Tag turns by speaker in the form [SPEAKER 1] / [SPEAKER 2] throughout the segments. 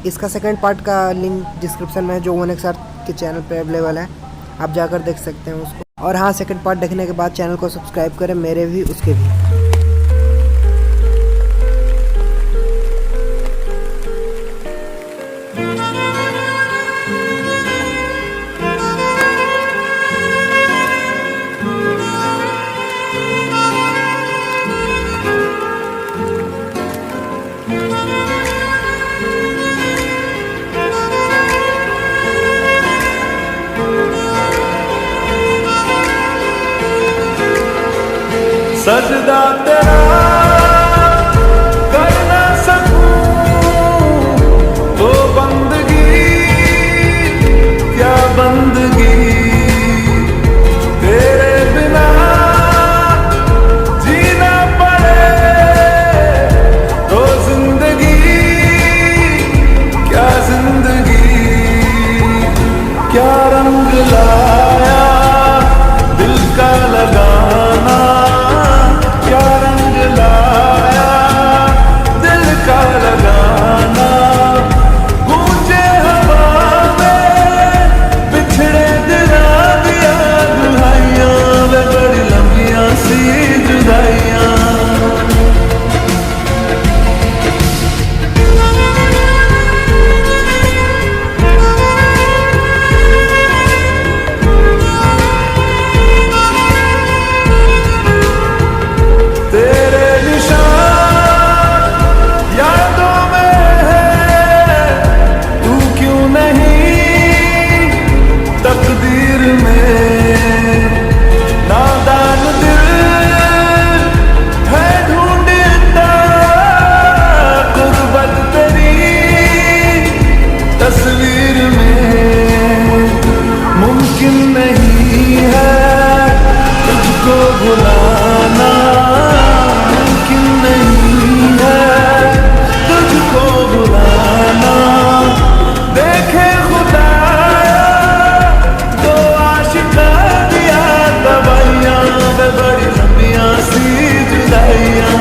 [SPEAKER 1] इसका second part का link description में है, जो 1xr के चैनल पे अवेलेबल है, आप जाकर देख सकते हैं उसको। और हाँ, सेकंड पार्ट देखने के बाद चैनल को सब्सक्राइब करें, मेरे भी उसके भी।
[SPEAKER 2] सजदा तेरा कर ना सकूं तो बंदगी क्या बंदगी, तेरे बिना जीना पड़े तो जिंदगी क्या जिंदगी। क्या रंग लाया दिल का लगाना, क्या रंग लाया दिल का लगाना। गूंजे हवा में बिछड़े दिला दिया दुहाइयां, वे बड़ी लंबियां सी जुदाइयां। तेरे निशान यादों में है, तू क्यों नहीं तकदीर में। नादान दिल है ढूंढता गुर्बत तेरी तस्वीर में। मुमकिन नहीं है तुझको भुलाना, मुमकिन नहीं है तुझको भुलाना। देखे खुदाया तो आशिका दिया दवाइयां, वे बड़ी लंबियां सी जुदाइयां।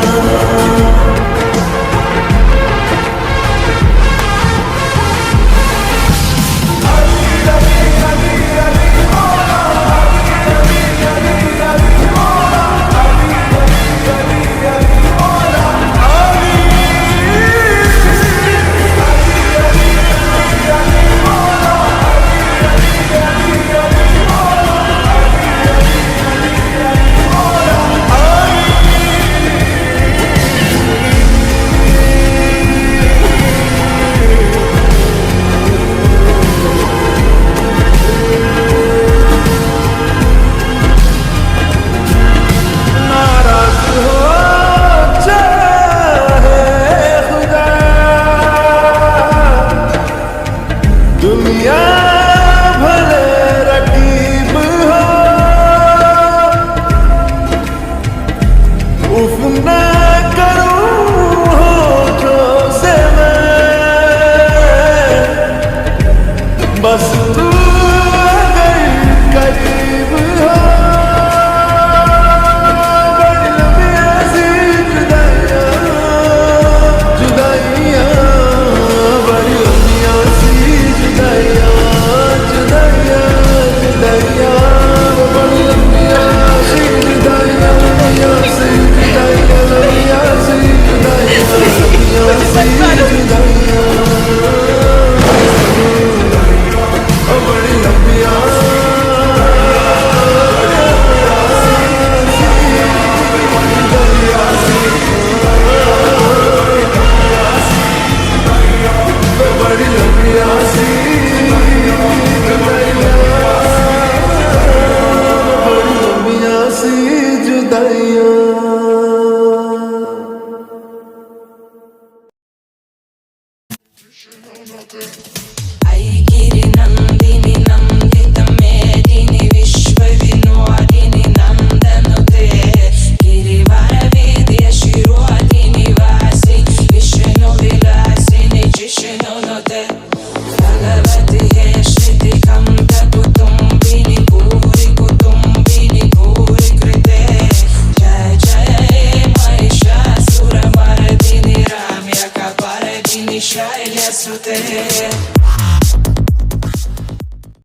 [SPEAKER 2] दुनिया भले रकीब हो, उफ ना करूं होठों से मैं, बस तू अगर करीब हो। बड़ी लंबियां सी जुदाइयां, जुदाइयां, बड़ी लंबियां सी जुदाइयां, जुदाइयां, जुदाइयां, बड़ी लंबियां सी जुदाइयां, लंबियां सी जुदाइयां, लंबियां सी जुदाइयां, लंबियां सी जुदाइयां, बड़ी लंबियां। बड़ी लंबियां सी जुदाइयां, बड़ी लंबियां सी जुदाइयां।
[SPEAKER 3] ऐगिरि नन्दिनि नन्दित मेदिनि विश्वविनोदिनि नन्दनुते गिरिवरविद्य शिरोदिनि वासि विष्णुविलासिनि जिष्णुनुते भगवति हे श्रुतिकन्त कुटुम्बिनि भूरि कुटुम्बिनि भूरि कृते। जय जय महिषासुरमर्दिनि रम्यकपर्दिनि शैलसुते। te